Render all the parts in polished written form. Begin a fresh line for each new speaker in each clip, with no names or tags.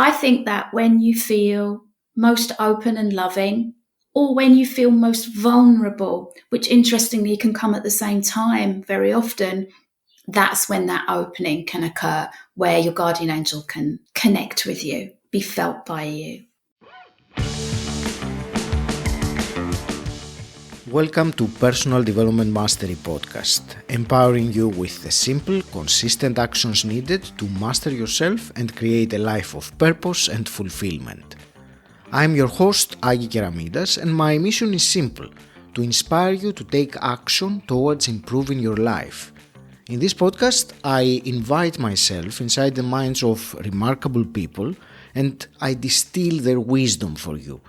I think that when you feel most open and loving, or when you feel most vulnerable, which interestingly can come at the same time very often, that's when that opening can occur, where your guardian angel can connect with you, be felt by you.
Welcome to Personal Development Mastery Podcast, empowering you with the simple, consistent actions needed to master yourself and create a life of purpose and fulfillment. I'm your host, Agi Keramidas, and my mission is simple: to inspire you to take action towards improving your life. In this podcast, I invite myself inside the minds of remarkable people and I distill their wisdom for you.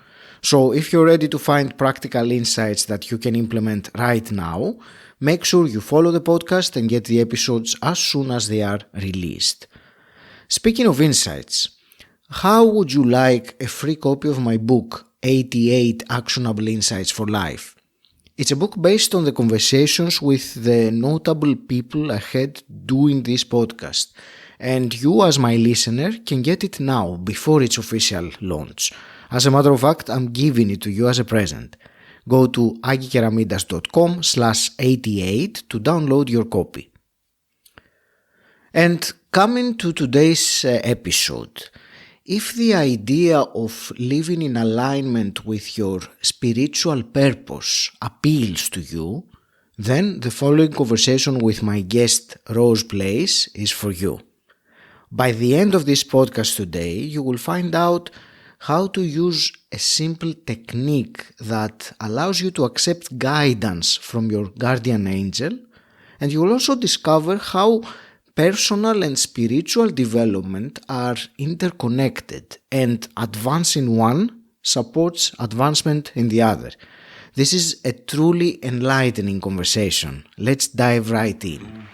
So if you're ready to find practical insights that you can implement right now, make sure you follow the podcast and get the episodes as soon as they are released. Speaking of insights, how would you like a free copy of my book, 88 Actionable Insights for Life? It's a book based on the conversations with the notable people I had doing this podcast. And you as my listener can get it now before its official launch. As a matter of fact, I'm giving it to you as a present. Go to agikeramidas.com/88 to download your copy. And coming to today's episode, if the idea of living in alignment with your spiritual purpose appeals to you, then the following conversation with my guest Ros Place is for you. By the end of this podcast today, you will find out how to use a simple technique that allows you to accept guidance from your guardian angel, and you will also discover how personal and spiritual development are interconnected and advancing one supports advancement in the other. This is a truly enlightening conversation. Let's dive right in.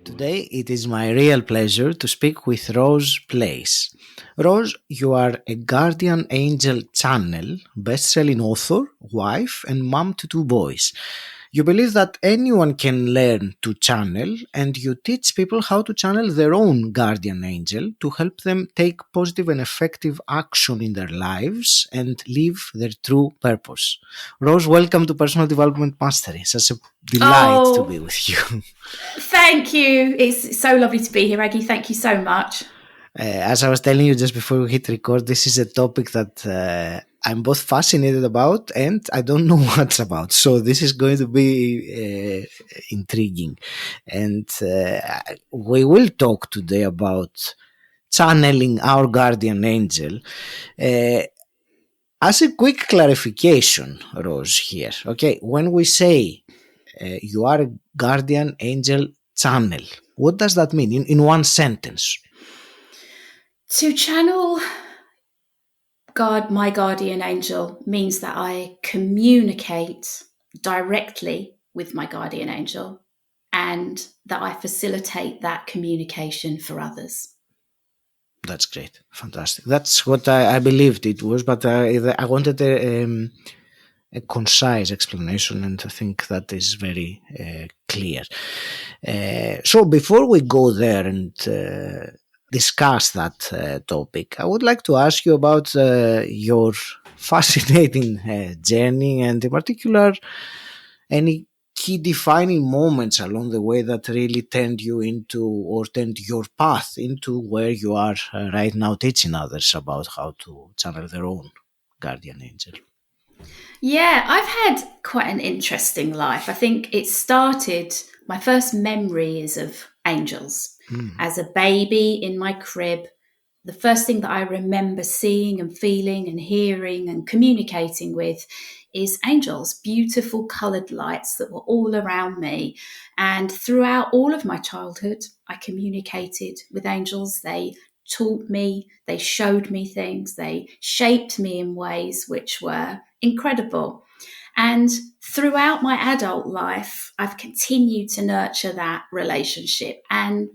Today, it is my real pleasure to speak with Ros Place. Ros, you are a guardian angel channel, best-selling author, wife, and mom to 2 boys. You believe that anyone can learn to channel, and you teach people how to channel their own guardian angel to help them take positive and effective action in their lives and live their true purpose. Ros, welcome to Personal Development Mastery. It's such a delight to be with you.
Thank you. It's so lovely to be here, Aggie. Thank you so much.
As I was telling you just before we hit record, this is a topic that I'm both fascinated about and I don't know what's about. So this is going to be intriguing. And we will talk today about channeling our guardian angel. As a quick clarification, Ros, here, okay, when we say you are a guardian angel channel, what does that mean in one sentence?
To channel my guardian angel means that I communicate directly with my guardian angel and that I facilitate that communication for others.
That's great. Fantastic. That's what I believed it was, but I wanted a concise explanation, and I think that is very clear. So before we go there and discuss that topic, I would like to ask you about your fascinating journey, and in particular, any key defining moments along the way that really turned you into, or turned your path into where you are right now, teaching others about how to channel their own guardian angel.
Yeah, I've had quite an interesting life. I think it started, my first memory is of angels. As a baby in my crib, the first thing that I remember seeing and feeling and hearing and communicating with is angels, beautiful coloured lights that were all around me. And throughout all of my childhood, I communicated with angels. They taught me, they showed me things, they shaped me in ways which were incredible. And throughout my adult life, I've continued to nurture that relationship. And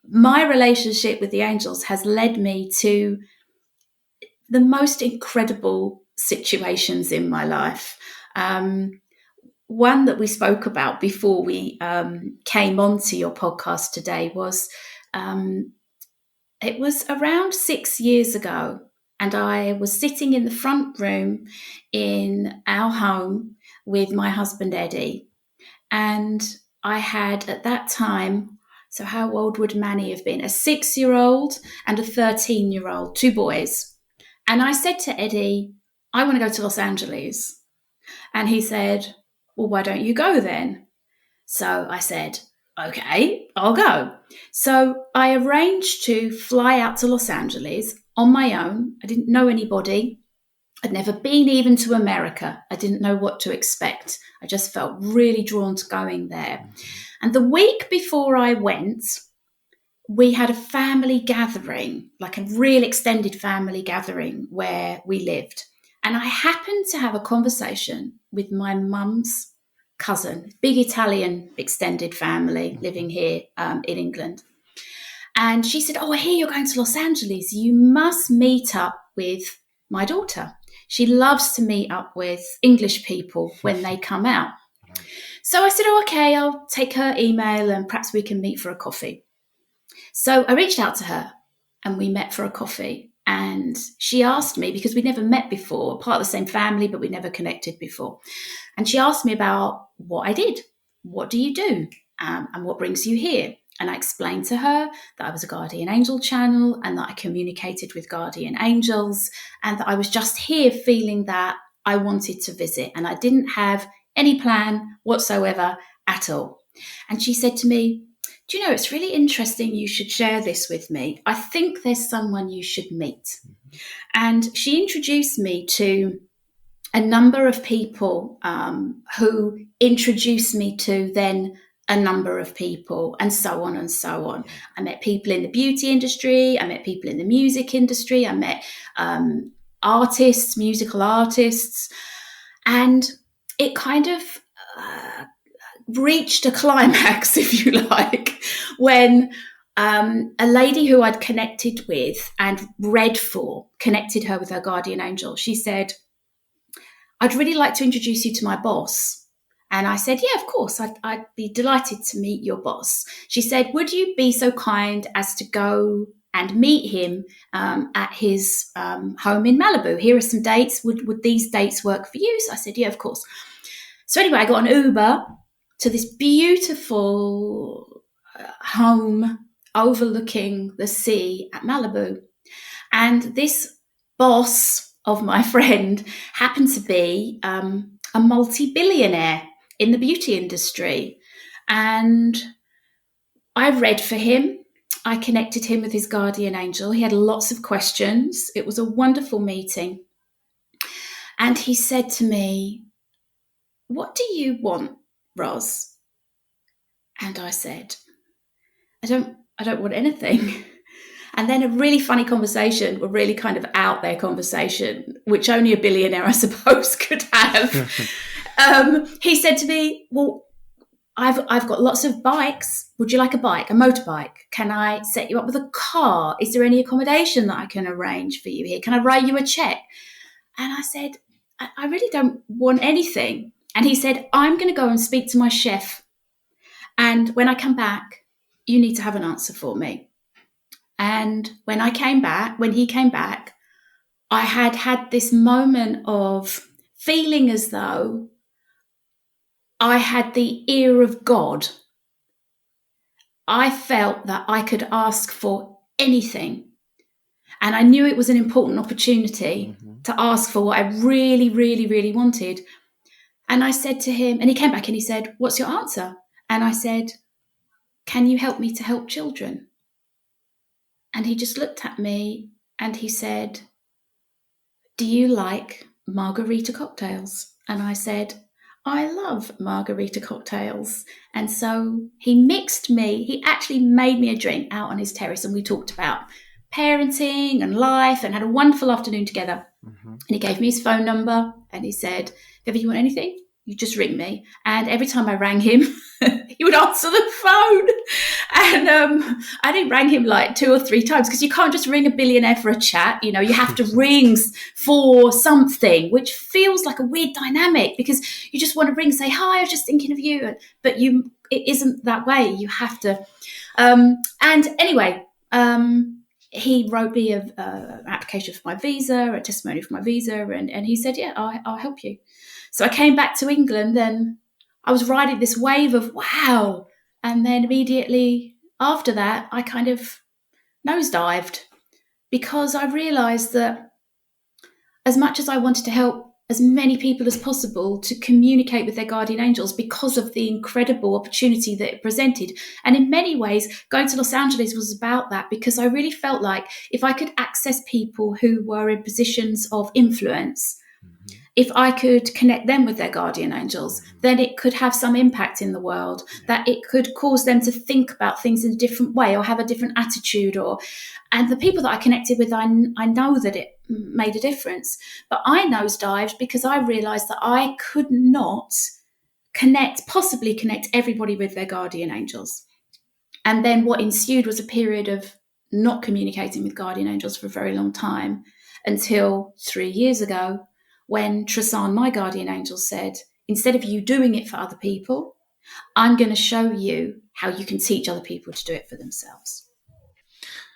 my relationship with the angels has led me to the most incredible situations in my life. One that we spoke about before we came onto your podcast today was It was around 6 years ago, and I was sitting in the front room in our home with my husband Eddie. And I had at that time, so how old would Manny have been? A 6-year-old and a 13-year-old, two boys. And I said to Eddie, I want to go to Los Angeles. And he said, well, why don't you go then? So I said, okay, I'll go. So I arranged to fly out to Los Angeles on my own. I didn't know anybody. I'd never been even to America. I didn't know what to expect. I just felt really drawn to going there. And the week before I went, we had a family gathering, like a real extended family gathering where we lived. And I happened to have a conversation with my mum's cousin, big Italian extended family living here in England. And she said, oh, I hear you're going to Los Angeles. You must meet up with my daughter. She loves to meet up with English people when they come out. So I said, oh, okay, I'll take her email and perhaps we can meet for a coffee. So I reached out to her and we met for a coffee. And she asked me, because we'd never met before, part of the same family, but we never connected before. And she asked me about what I did. What do you do? And what brings you here? And I explained to her that I was a guardian angel channel and that I communicated with guardian angels and that I was just here feeling that I wanted to visit and I didn't have any plan whatsoever at all. And she said to me, do you know, it's really interesting you should share this with me. I think there's someone you should meet. And she introduced me to a number of people who introduced me to then a number of people and so on and so on. I met people in the beauty industry. I met people in the music industry. I met artists, musical artists. And it kind of reached a climax, if you like, when a lady who I'd connected with and read for, connected her with her guardian angel. She said, I'd really like to introduce you to my boss. And I said, yeah, of course, I'd be delighted to meet your boss. She said, would you be so kind as to go and meet him at his home in Malibu? Here are some dates. Would these dates work for you? So I said, yeah, of course. So anyway, I got an Uber to this beautiful home overlooking the sea at Malibu. And this boss of my friend happened to be a multi-billionaire in the beauty industry. And I read for him. I connected him with his guardian angel. He had lots of questions. It was a wonderful meeting. And he said to me, what do you want, Ros? And I said, I don't want anything. And then a really funny conversation, a really kind of out there conversation, which only a billionaire, I suppose, could have. He said to me, well, I've got lots of bikes. Would you like a bike, a motorbike? Can I set you up with a car? Is there any accommodation that I can arrange for you here? Can I write you a check? And I said, I really don't want anything. And he said, I'm going to go and speak to my chef. And when I come back, you need to have an answer for me. And when he came back, I had this moment of feeling as though I had the ear of God. I felt that I could ask for anything. And I knew it was an important opportunity to ask for what I really, really, really wanted. And I said to him, and he came back and he said, what's your answer? And I said, can you help me to help children? And he just looked at me and he said, do you like margarita cocktails? And I said, I love margarita cocktails. And so he actually made me a drink out on his terrace and we talked about parenting and life and had a wonderful afternoon together. And he gave me his phone number and he said, if ever you want anything, you just ring me. And every time I rang him, he would answer the phone. And I didn't rang him like 2 or 3 times because you can't just ring a billionaire for a chat. You know, you have to ring for something, which feels like a weird dynamic because you just want to ring and say, hi, I was just thinking of you. But it isn't that way. You have to. And anyway, he wrote me an application for my visa, a testimony for my visa, and he said, yeah, I'll help you. So I came back to England and I was riding this wave of wow. And then immediately after that, I kind of nosedived because I realized that as much as I wanted to help as many people as possible to communicate with their guardian angels because of the incredible opportunity that it presented. And in many ways, going to Los Angeles was about that because I really felt like if I could access people who were in positions of influence, if I could connect them with their guardian angels, then it could have some impact in the world, that it could cause them to think about things in a different way or have a different attitude. And the people that I connected with, I know that it made a difference. But I nosedived because I realized that I could not possibly connect everybody with their guardian angels. And then what ensued was a period of not communicating with guardian angels for a very long time until 3 years ago when Trasan, my guardian angel, said, instead of you doing it for other people, I'm going to show you how you can teach other people to do it for themselves.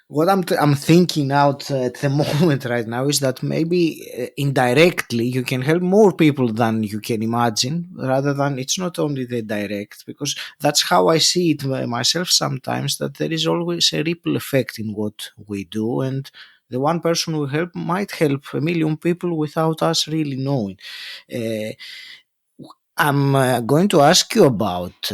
What I'm thinking out at the moment right now is that maybe indirectly you can help more people than you can imagine, rather than it's not only the direct, because that's how I see it myself sometimes, that there is always a ripple effect in what we do, and the one person we help might help a million people without us really knowing. Uh, I'm going to ask you about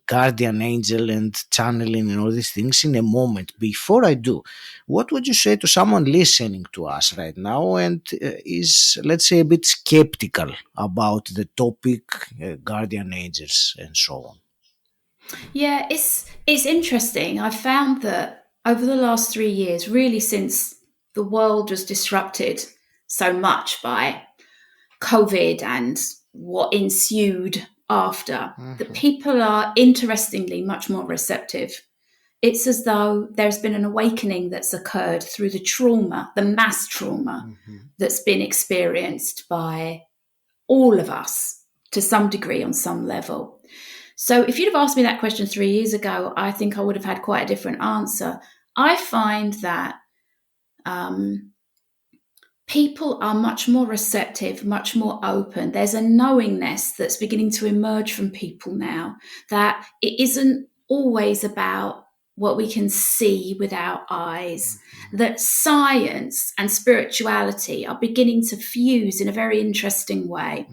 guardian angel and channeling and all these things in a moment. Before I do, what would you say to someone listening to us right now and is, let's say, a bit skeptical about the topic, guardian angels and so on?
Yeah, it's interesting. I've found that over the last 3 years, really since the world was disrupted so much by COVID and what ensued after, that people are interestingly much more receptive. It's as though there's been an awakening that's occurred through the trauma, the mass trauma that's been experienced by all of us to some degree on some level. So if you'd have asked me that question 3 years ago, I think I would have had quite a different answer. I find that people are much more receptive, much more open. There's a knowingness that's beginning to emerge from people now, that it isn't always about what we can see with our eyes, that science and spirituality are beginning to fuse in a very interesting way,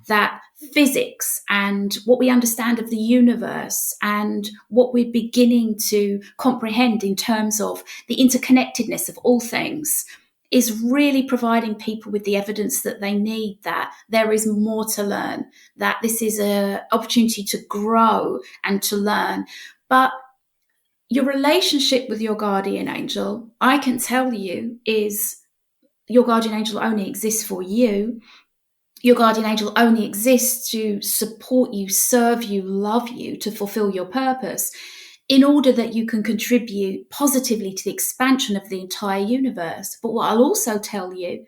that physics and what we understand of the universe and what we're beginning to comprehend in terms of the interconnectedness of all things is really providing people with the evidence that they need, that there is more to learn, that this is an opportunity to grow and to learn. But your relationship with your guardian angel, I can tell you, is your guardian angel only exists for you. Your guardian angel only exists to support you, serve you, love you, to fulfill your purpose, in order that you can contribute positively to the expansion of the entire universe. But what I'll also tell you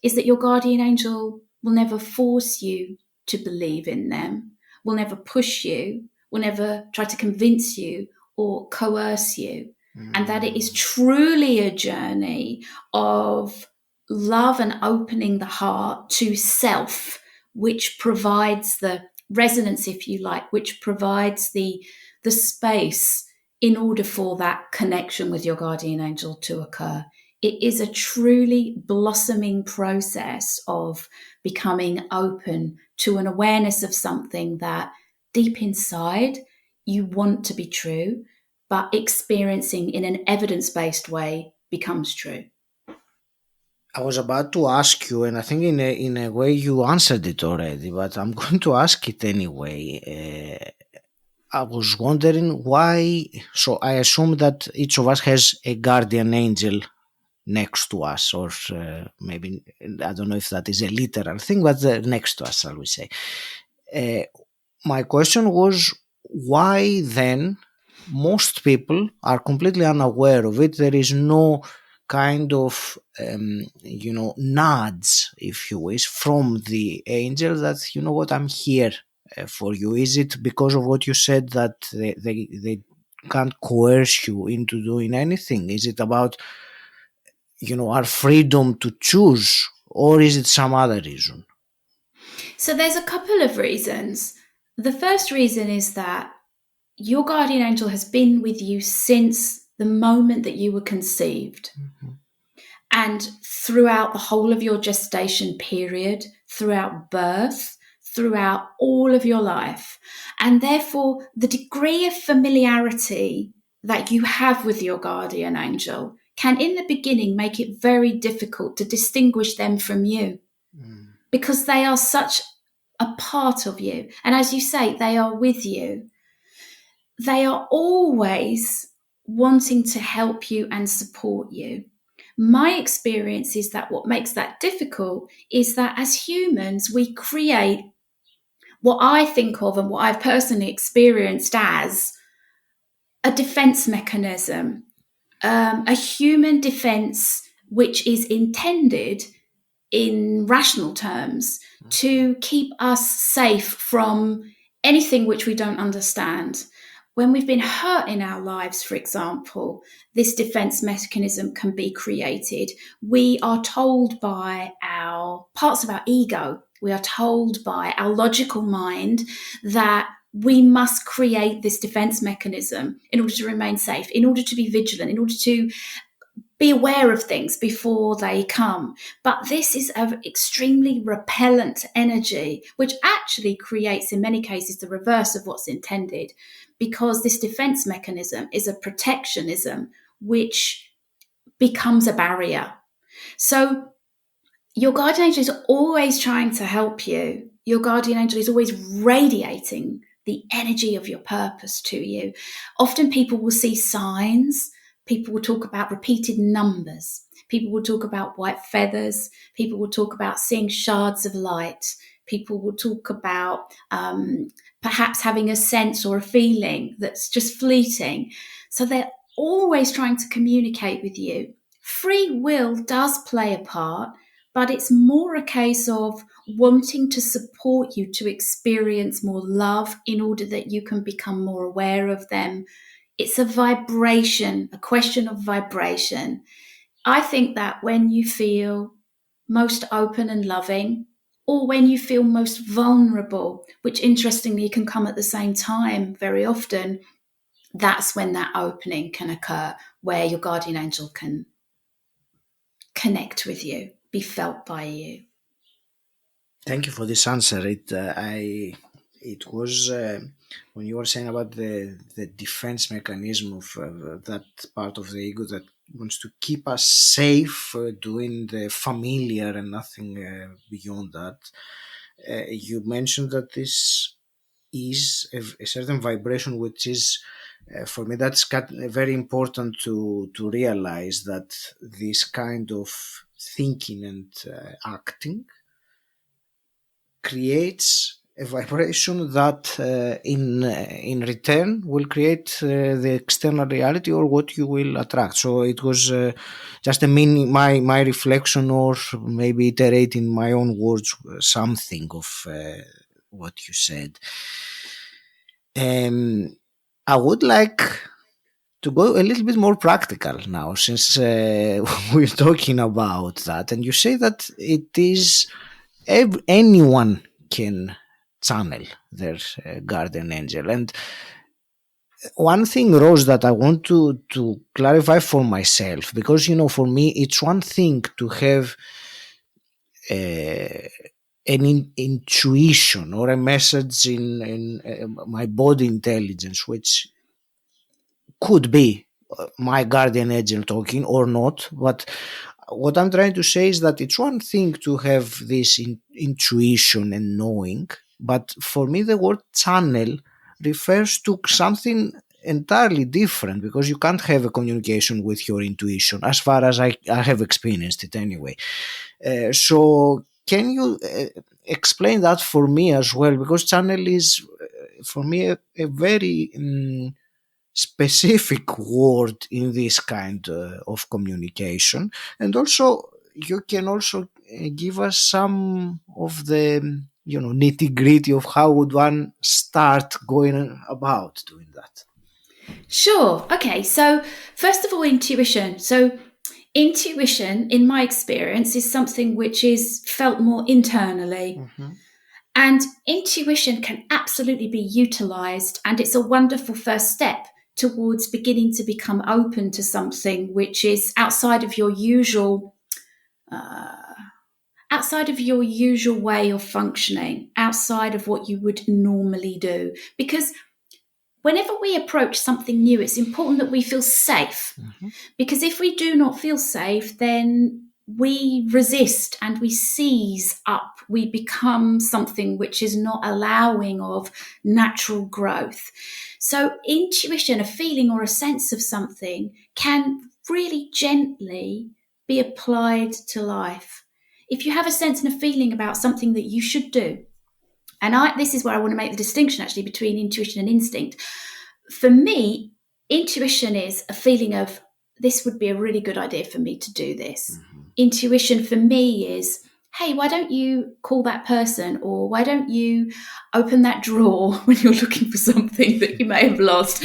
is that your guardian angel will never force you to believe in them, will never push you, will never try to convince you or coerce you. And that it is truly a journey of love and opening the heart to self, which provides the resonance, if you like, which provides the space in order for that connection with your guardian angel to occur. It is a truly blossoming process of becoming open to an awareness of something that deep inside you want to be true, but experiencing in an evidence-based way becomes true.
I was about to ask you, and I think in a way you answered it already, but I'm going to ask it anyway. I was wondering why. So I assume that each of us has a guardian angel next to us, or maybe I don't know if that is a literal thing, but next to us, shall we say. Uh, my question was, why then most people are completely unaware of it? There is no kind of nods, if you wish, from the angel that, you know what, I'm here for you. Is it because of what you said, that they can't coerce you into doing anything? Is it about our freedom to choose, or is it some other reason?
So there's a couple of reasons. The first reason is that your guardian angel has been with you since the moment that you were conceived.
Mm-hmm.
And throughout the whole of your gestation period, throughout birth, throughout all of your life. And therefore, the degree of familiarity that you have with your guardian angel can, in the beginning, make it very difficult to distinguish them from you because they are such a part of you. And as you say, they are with you. They are always wanting to help you and support you. My experience is that what makes that difficult is that as humans, we create what I think of and what I've personally experienced as a defense mechanism, a human defense which is intended in rational terms to keep us safe from anything which we don't understand. When we've been hurt in our lives, for example, this defense mechanism can be created. We are told by our parts of our ego, we are told by our logical mind that we must create this defense mechanism in order to remain safe, in order to be vigilant, in order to be aware of things before they come. But this is an extremely repellent energy, which actually creates, in many cases, the reverse of what's intended, because this defense mechanism is a protectionism which becomes a barrier. So your guardian angel is always trying to help you. Your guardian angel is always radiating the energy of your purpose to you. Often people will see signs. People will talk about repeated numbers. People will talk about white feathers. People will talk about seeing shards of light. People will talk about perhaps having a sense or a feeling that's just fleeting. So they're always trying to communicate with you. Free will does play a part, but it's more a case of wanting to support you to experience more love in order that you can become more aware of them. It's a vibration, a question of vibration. I think that when you feel most open and loving, or when you feel most vulnerable, which interestingly can come at the same time very often, that's when that opening can occur, where your guardian angel can connect with you, be felt by you.
Thank you for this answer. It was when you were saying about the defense mechanism of that part of the ego that wants to keep us safe, doing the familiar and nothing beyond that. You mentioned that this is a certain vibration, which is for me that's very important to realize that this kind of thinking and acting creates a vibration that in return will create the external reality or what you will attract. So it was just a my reflection, or maybe iterating my own words something of what you said. I would like to go a little bit more practical now, since we're talking about that, and you say that it is anyone can channel their guardian angel. And one thing, Rose, that I want to clarify for myself, because for me it's one thing to have an intuition or a message in my body intelligence, which could be my guardian angel talking or not. But what I'm trying to say is that it's one thing to have this intuition and knowing, but for me the word channel refers to something entirely different, because you can't have a communication with your intuition, as far as I have experienced it anyway. So can you explain that for me as well, because channel is for me a very specific word in this kind of communication. And also you can also give us some of the nitty gritty of how would one start going about doing that.
Sure. Okay. So, first of all, intuition. So, Intuition, in my experience, is something which is felt more internally.
Mm-hmm.
And intuition can absolutely be utilized, and it's a wonderful first step towards beginning to become open to something which is uh, outside of your usual way of functioning, outside of what you would normally do. Because whenever we approach something new, it's important that we feel safe.
Mm-hmm.
Because if we do not feel safe, then we resist and we seize up. We become something which is not allowing of natural growth. So, intuition, a feeling or a sense of something, can really gently be applied to life. If you have a sense and a feeling about something that you should do, and this is where I want to make the distinction actually between intuition and instinct. For me, intuition is a feeling of, this would be a really good idea for me to do this.
Mm-hmm.
Intuition for me is, hey, why don't you call that person, or why don't you open that drawer when you're looking for something that you may have lost,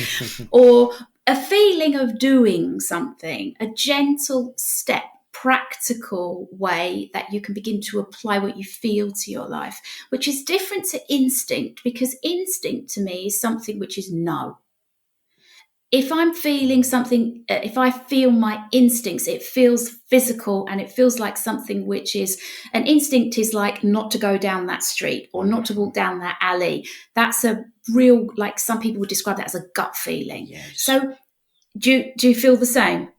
or a feeling of doing something, a gentle step, practical way that you can begin to apply what you feel to your life, which is different to instinct, because instinct to me is something which is no. If I'm feeling something, if I feel my instincts, it feels physical, and it feels like something which is, an instinct is like not to go down that street or not to walk down that alley. That's a real, like some people would describe that as a gut feeling.
Yes.
So do you feel the same?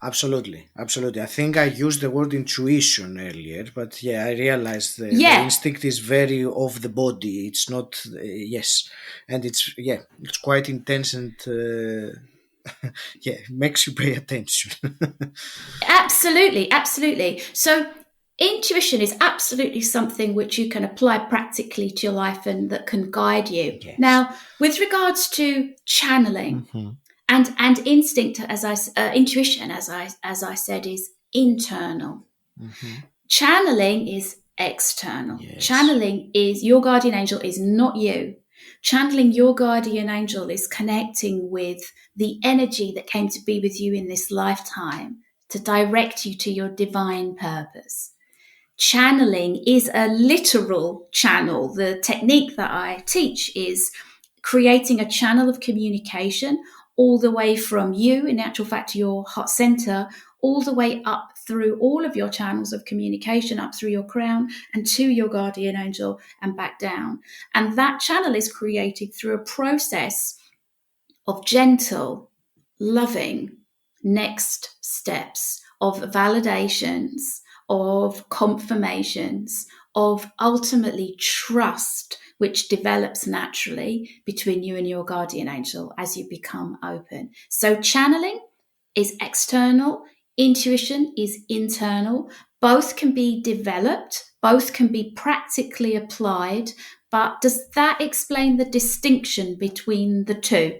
Absolutely, absolutely. I think I used the word intuition earlier, but yeah, I realized the
Yeah,
instinct is very of the body. It's not, yes, and it's quite intense, and yeah, it makes you pay attention.
absolutely, absolutely. So intuition is absolutely something which you can apply practically to your life and that can guide you.
Yes.
Now, with regards to channeling,
Mm-hmm.
and instinct, intuition, as I said, is internal.
Mm-hmm.
Channeling is external.
Yes.
Channeling is, your guardian angel is not you. Channeling your guardian angel is connecting with the energy that came to be with you in this lifetime to direct you to your divine purpose. Channeling is a literal channel. The technique that I teach is creating a channel of communication all the way from you, in actual fact, your heart center, all the way up through all of your channels of communication, up through your crown and to your guardian angel and back down. And that channel is created through a process of gentle, loving next steps, of validations, of confirmations, of ultimately trust, which develops naturally between you and your guardian angel as you become open. So channeling is external, intuition is internal. Both can be developed, both can be practically applied, but does that explain the distinction between the two?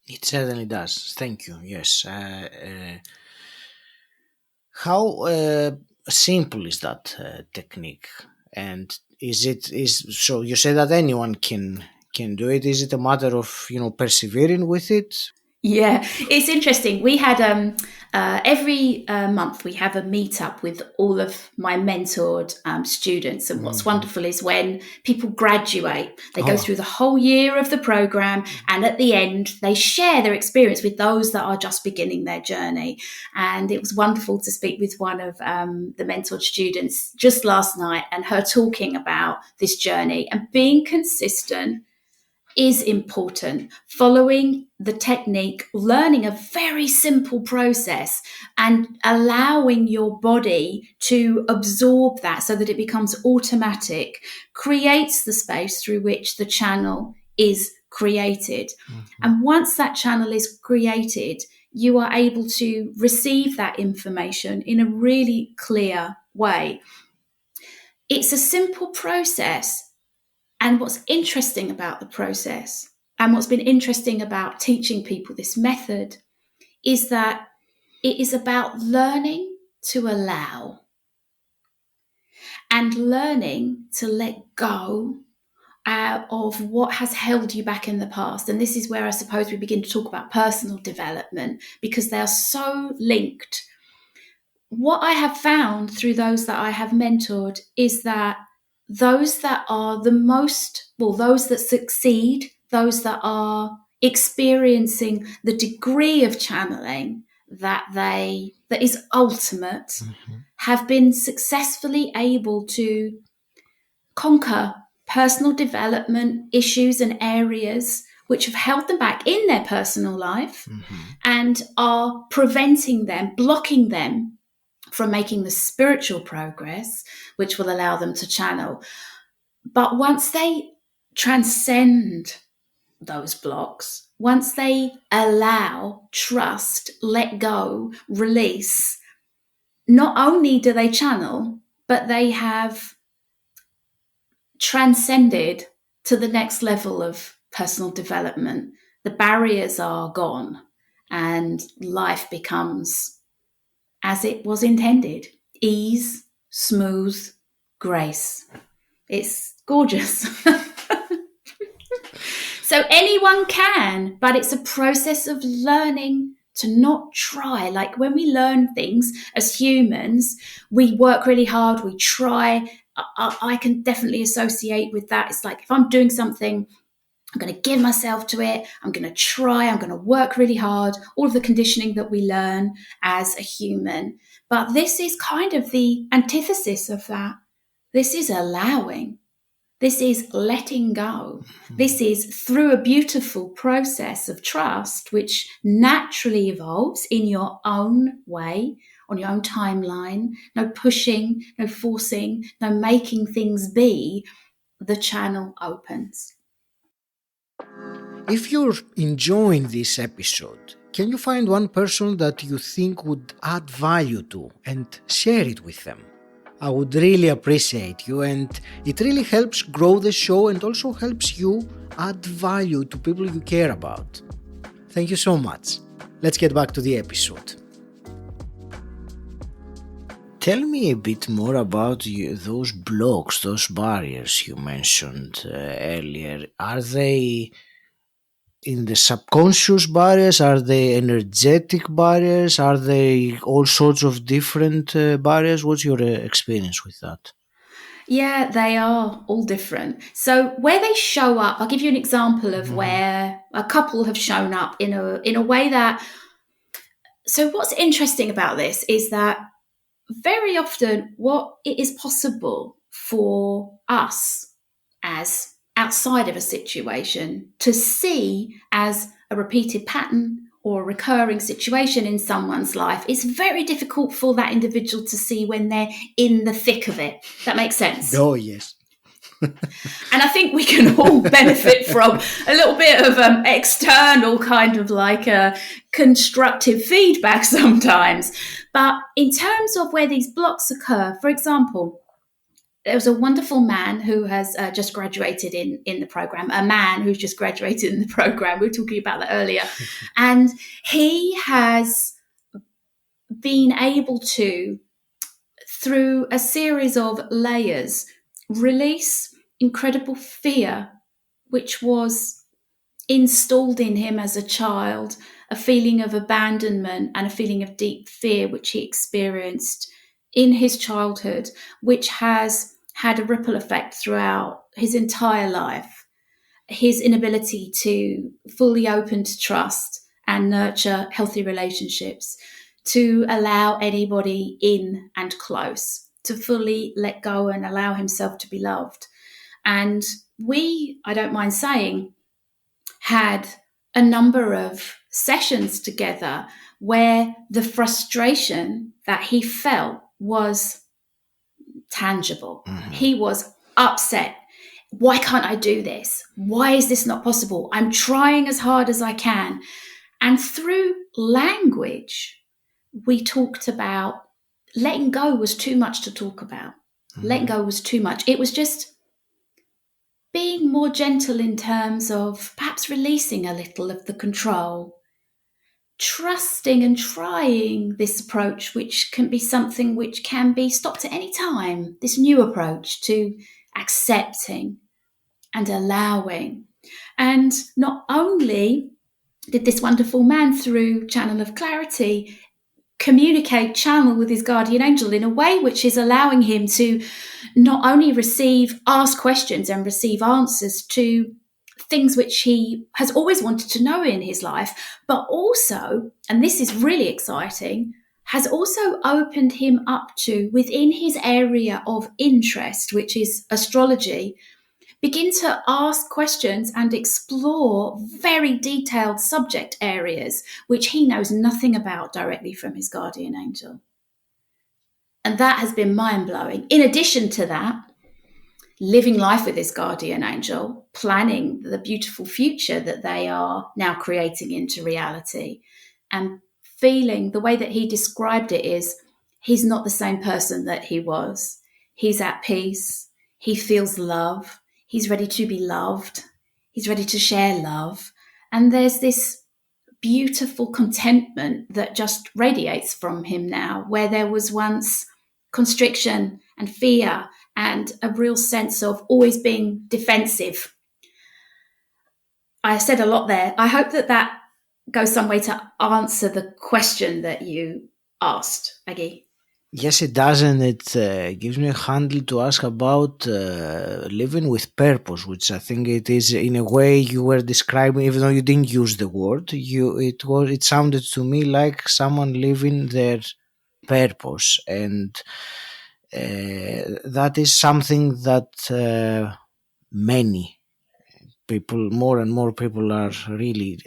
It certainly does. Thank you. Yes. How simple is that technique? And is so? You say that anyone can do it. Is it a matter of persevering with it?
Yeah, it's interesting. We had every month we have a meetup with all of my mentored students, and what's
Mhm.
wonderful is when people graduate, they go
Oh,
through the whole year of the program, and at the end they share their experience with those that are just beginning their journey. And it was wonderful to speak with one of the mentored students just last night, and her talking about this journey and being consistent is important. Following the technique, learning a very simple process and allowing your body to absorb that so that it becomes automatic, creates the space through which the channel is created.
mhm.
And once that channel is created, you are able to receive that information in a really clear way. It's a simple process, and what's interesting about the process, and what's been interesting about teaching people this method, is that it is about learning to allow and learning to let go of what has held you back in the past. And this is where I suppose we begin to talk about personal development, because they are so linked. what I have found through those that I have mentored is that those that are those that succeed, those that are experiencing the degree of channeling that is ultimate, have been successfully able to conquer personal development issues and areas which have held them back in their personal life and are preventing them, blocking them from making the spiritual progress, which will allow them to channel. But once they transcend those blocks, once they allow, trust, let go, release, not only do they channel, but they have transcended to the next level of personal development. The barriers are gone and life becomes as it was intended: ease, smooth, grace. It's gorgeous. So anyone can, but it's a process of learning to not try. Like when we learn things as humans, we work really hard, we try. I can definitely associate with that. It's like if I'm doing something, I'm going to give myself to it. I'm going to try. I'm going to work really hard. All of the conditioning that we learn as a human. But this is kind of the antithesis of that. This is allowing. This is letting go. This is through a beautiful process of trust, which naturally evolves in your own way, on your own timeline. No pushing, no forcing, no making things be. The channel opens.
If you're enjoying this episode, can you find one person that you think would add value to and share it with them? I would really appreciate you, and it really helps grow the show and also helps you add value to people you care about. Thank you so much. Let's get back to the episode. Tell me a bit more about those blocks, those barriers you mentioned earlier. Are they in the subconscious barriers? Are they energetic barriers? Are they all sorts of different barriers? What's your experience with that?
Yeah, they are all different. So where they show up, I'll give you an example of where a couple have shown up in a way that. So what's interesting about this is that very often what it is possible for us as outside of a situation to see as a repeated pattern or a recurring situation in someone's life is very difficult for that individual to see when they're in the thick of it. That makes sense?
Oh, yes.
And I think we can all benefit from a little bit of external kind of like constructive feedback sometimes. But in terms of where these blocks occur, for example, there was a wonderful man who has just graduated in the program, a man who's just graduated in the program. We were talking about that earlier. And he has been able to, through a series of layers, release incredible fear, which was installed in him as a child, a feeling of abandonment and a feeling of deep fear, which he experienced in his childhood, which has had a ripple effect throughout his entire life. His inability to fully open to trust and nurture healthy relationships, to allow anybody in and close, to fully let go and allow himself to be loved. And we, I don't mind saying, had a number of sessions together where the frustration that he felt was tangible. He was upset. Why can't I do this? Why is this not possible? I'm trying as hard as I can. And through language, we talked about letting go was too much to talk about. Letting go was too much. It was just being more gentle in terms of perhaps releasing a little of the control, trusting and trying this approach, which can be something which can be stopped at any time, this new approach to accepting and allowing. And not only did this wonderful man, through Channel of Clarity, channel with his guardian angel in a way which is allowing him to not only ask questions and receive answers to things which he has always wanted to know in his life, but also, and this is really exciting, has also opened him up to, within his area of interest, which is astrology, begin to ask questions and explore very detailed subject areas which he knows nothing about directly from his guardian angel. And that has been mind-blowing. In addition to that, living life with his guardian angel, planning the beautiful future that they are now creating into reality, and feeling the way that he described it is he's not the same person that he was. He's at peace. He feels love. He's ready to be loved. He's ready to share love. And there's this beautiful contentment that just radiates from him now, where there was once constriction and fear and a real sense of always being defensive. I said a lot there. I hope that goes some way to answer the question that you asked, Aggie.
Yes, it does, and it gives me a handle to ask about living with purpose, which I think it is in a way you were describing, even though you didn't use the word. It sounded to me like someone living their purpose, and that is something that many people, more and more people, are really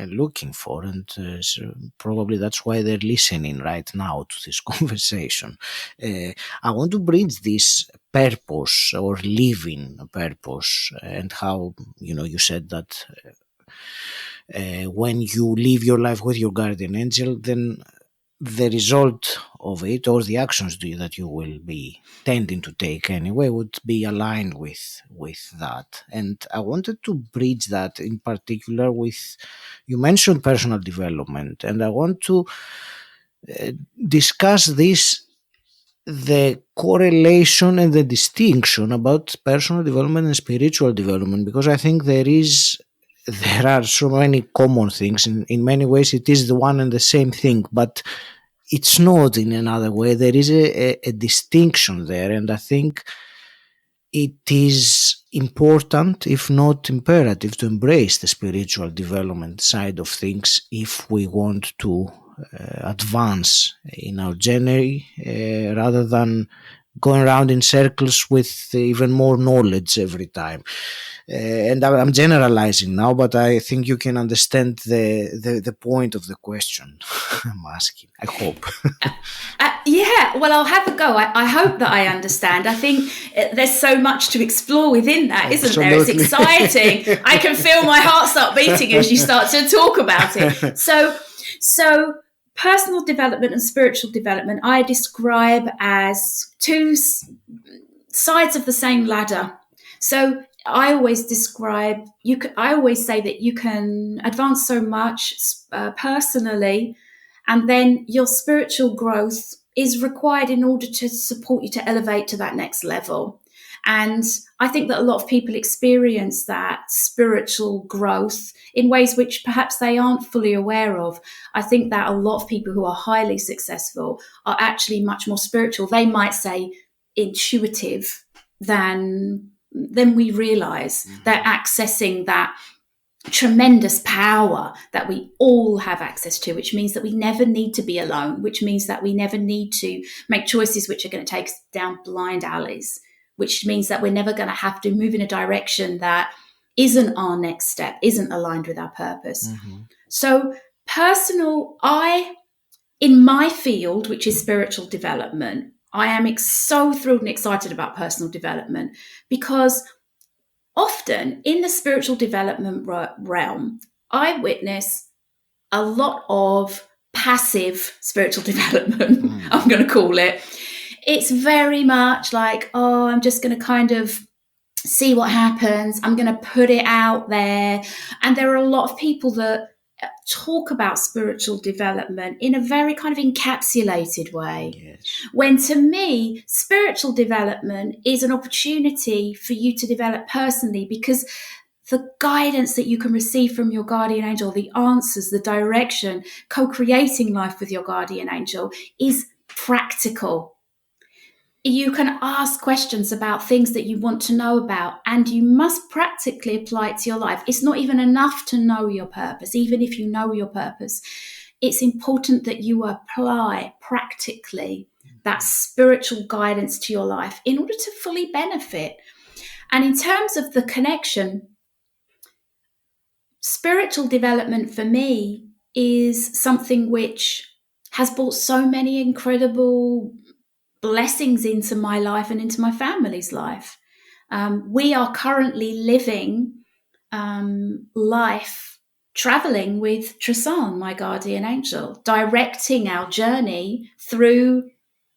looking for, and so probably that's why they're listening right now to this conversation. I want to bridge this purpose or living purpose, and how you said that when you live your life with your guardian angel, then the result of it, or the actions that you will be tending to take anyway, would be aligned with that. And I wanted to bridge that in particular with, you mentioned personal development, and I want to discuss this, the correlation and the distinction about personal development and spiritual development, because I think there are so many common things. In many ways it is the one and the same thing, but it's not in another way. There is a distinction there, and I think it is important, if not imperative, to embrace the spiritual development side of things if we want to advance in our journey, rather than going around in circles with even more knowledge every time. And I'm generalizing now, but I think you can understand the point of the question I'm asking, I hope.
Yeah, well, I'll have a go. I hope that I understand. I think there's so much to explore within that, isn't there? It's exciting. I can feel my heart start beating as you start to talk about it. So personal development and spiritual development, I describe as two sides of the same ladder. So I always I always say that you can advance so much personally, and then your spiritual growth is required in order to support you to elevate to that next level. And I think that a lot of people experience that spiritual growth in ways which perhaps they aren't fully aware of. I think that a lot of people who are highly successful are actually much more spiritual. They might say intuitive than we realize. Mm-hmm. They're accessing that tremendous power that we all have access to, which means that we never need to be alone, which means that we never need to make choices which are going to take us down blind alleys, which means that we're never going to have to move in a direction that isn't our next step, isn't aligned with our purpose. Mm-hmm. So in my field, which is spiritual development, I am so thrilled and excited about personal development, because often in the spiritual development realm, I witness a lot of passive spiritual development, I'm going to call it. It's very much like, I'm just going to kind of see what happens. I'm going to put it out there. And there are a lot of people that talk about spiritual development in a very kind of encapsulated way. Yes. When to me, spiritual development is an opportunity for you to develop personally, because the guidance that you can receive from your guardian angel, the answers, the direction, co-creating life with your guardian angel is practical. You can ask questions about things that you want to know about, and you must practically apply it to your life. It's not even enough to know your purpose. Even if you know your purpose, it's important that you apply practically that spiritual guidance to your life in order to fully benefit. And in terms of the connection, spiritual development for me is something which has brought so many incredible blessings into my life and into my family's life. We are currently living life traveling with Tristan, my guardian angel, directing our journey through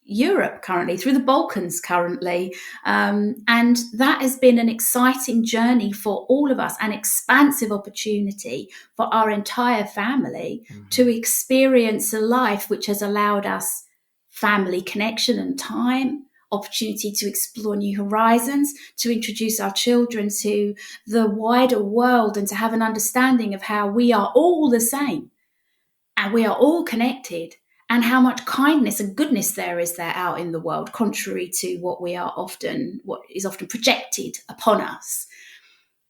Europe currently, through the Balkans currently. And that has been an exciting journey for all of us, an expansive opportunity for our entire family to experience a life which has allowed us family connection and time, opportunity to explore new horizons, to introduce our children to the wider world and to have an understanding of how we are all the same and we are all connected, and how much kindness and goodness there is there out in the world, contrary to what is often projected upon us.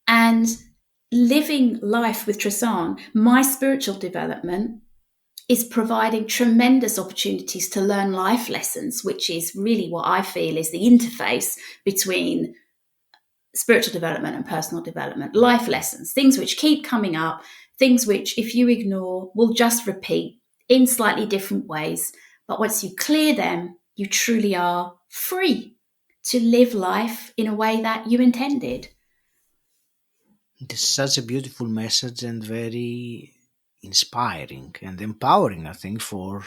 And living life with Tristan, my spiritual development is providing tremendous opportunities to learn life lessons, which is really what I feel is the interface between spiritual development and personal development. Life lessons, things which keep coming up, things which, if you ignore, will just repeat in slightly different ways. But once you clear them, you truly are free to live life in a way that you intended.
It is such a beautiful message and very inspiring and empowering, I think, for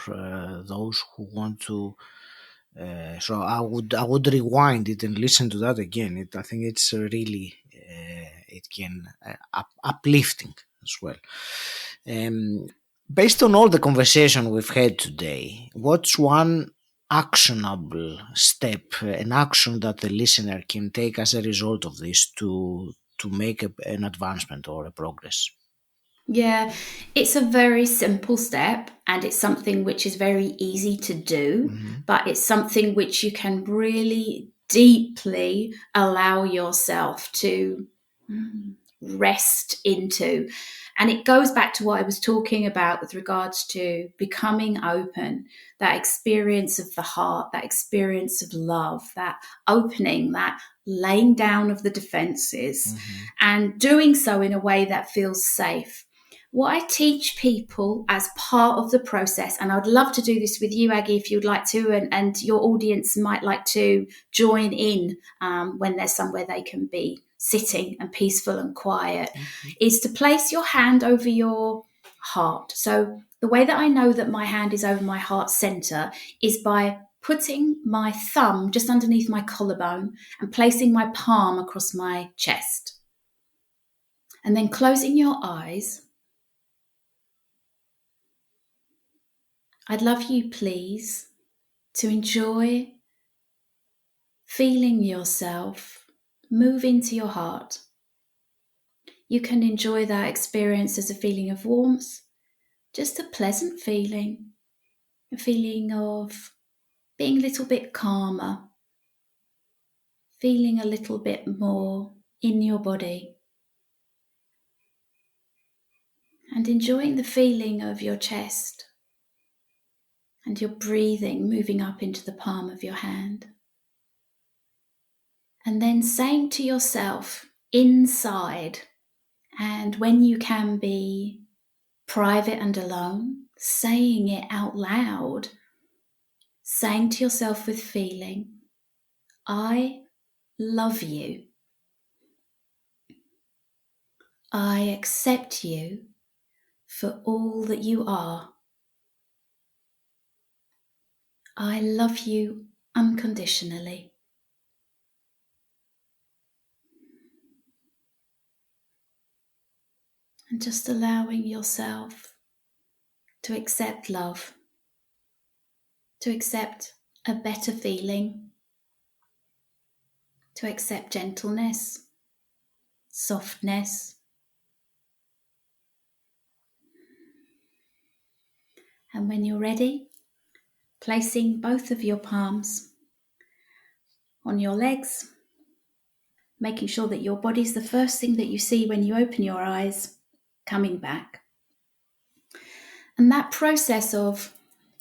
those who want to. So I would rewind it and listen to that again. I think it's really it can uplifting as well. Based on all the conversation we've had today, what's one actionable step, an action that the listener can take as a result of this to make an advancement or a progress?
Yeah, it's a very simple step and it's something which is very easy to do, but it's something which you can really deeply allow yourself to rest into. And it goes back to what I was talking about with regards to becoming open, that experience of the heart, that experience of love, that opening, that laying down of the defenses, and doing so in a way that feels safe. What I teach people as part of the process, and I'd love to do this with you, Aggie, if you'd like to, and your audience might like to join in when there's somewhere they can be sitting and peaceful and quiet, is to place your hand over your heart. So the way that I know that my hand is over my heart center is by putting my thumb just underneath my collarbone and placing my palm across my chest. And then closing your eyes. I'd love you, please, to enjoy feeling yourself move into your heart. You can enjoy that experience as a feeling of warmth, just a pleasant feeling, a feeling of being a little bit calmer, feeling a little bit more in your body, and enjoying the feeling of your chest and your breathing moving up into the palm of your hand. And then saying to yourself inside, and when you can be private and alone, saying it out loud, saying to yourself with feeling, I love you. I accept you for all that you are. I love you unconditionally. And just allowing yourself to accept love, to accept a better feeling, to accept gentleness, softness. And when you're ready, placing both of your palms on your legs, making sure that your body's the first thing that you see when you open your eyes, coming back. And that process of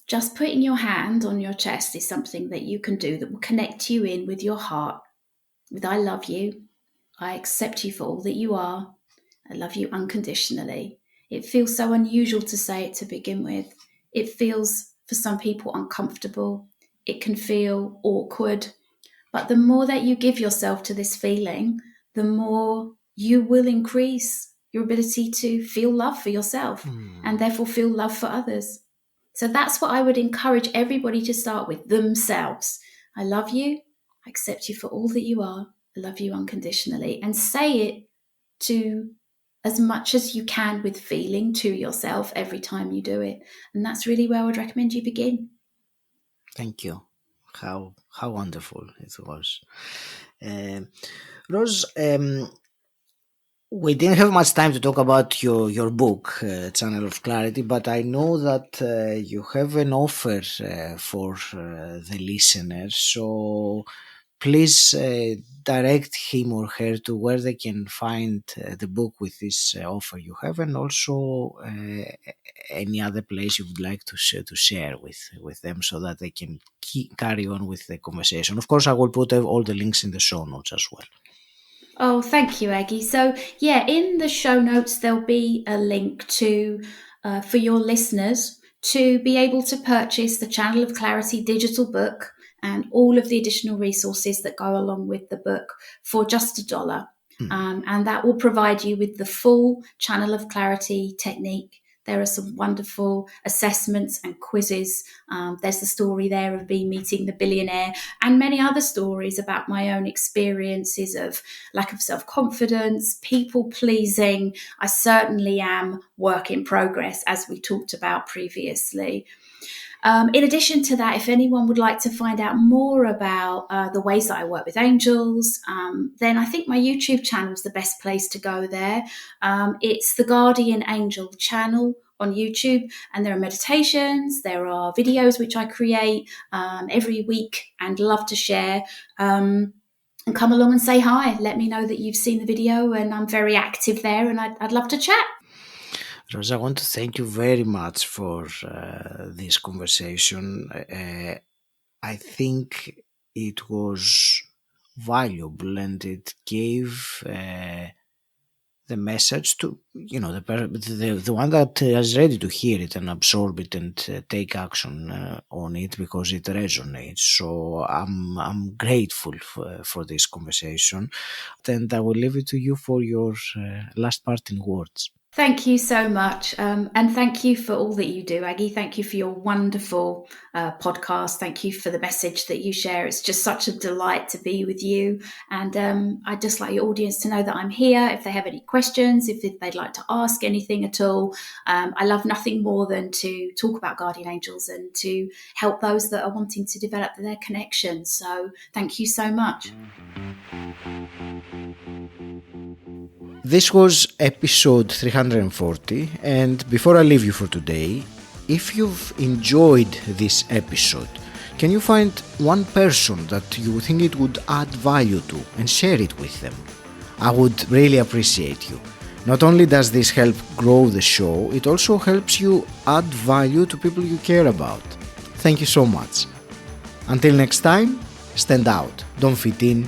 just putting your hand on your chest is something that you can do that will connect you in with your heart, with I love you, I accept you for all that you are, I love you unconditionally. It feels so unusual to say it to begin with. It feels, for some people, uncomfortable. It can feel awkward. But the more that you give yourself to this feeling, the more you will increase your ability to feel love for yourself and therefore feel love for others. So that's what I would encourage everybody to start with, themselves. I love you. I accept you for all that you are. I love you unconditionally. And say it to as much as you can with feeling to yourself every time you do it. And that's really where I would recommend you begin.
Thank you. How wonderful it was. Ros, we didn't have much time to talk about your book, Channel of Clarity, but I know that you have an offer for the listeners. So please direct him or her to where they can find the book with this offer you have, and also any other place you would like to share with them so that they can carry on with the conversation. Of course, I will put all the links in the show notes as well.
Oh, thank you, Aggie. So, in the show notes, there'll be a link to, for your listeners to be able to purchase the Channel of Clarity digital book and all of the additional resources that go along with the book for just $1. And that will provide you with the full Channel of Clarity technique. There are some wonderful assessments and quizzes. There's the story there of me meeting the billionaire and many other stories about my own experiences of lack of self-confidence, people-pleasing. I certainly am work in progress, as we talked about previously. In addition to that, if anyone would like to find out more about the ways that I work with angels, then I think my YouTube channel is the best place to go there. It's the Guardian Angel channel on YouTube, and there are meditations, there are videos which I create every week and love to share. And come along and say hi. Let me know that you've seen the video, and I'm very active there, and I'd love to chat.
Ros, I want to thank you very much for this conversation. I think it was valuable, and it gave the message to the one that is ready to hear it and absorb it and take action on it, because it resonates. So I'm grateful for this conversation, and I will leave it to you for your last parting words.
Thank you so much. And thank you for all that you do, Aggie. Thank you for your wonderful podcast. Thank you for the message that you share. It's just such a delight to be with you. And I'd just like your audience to know that I'm here. If they have any questions, if they'd like to ask anything at all, I love nothing more than to talk about guardian angels and to help those that are wanting to develop their connection. So thank you so much.
This was episode 340, and before I leave you for today, if you've enjoyed this episode, can you find one person that you think it would add value to and share it with them? I would really appreciate you. Not only does this help grow the show, it also helps you add value to people you care about. Thank you so much. Until next time, stand out, don't fit in,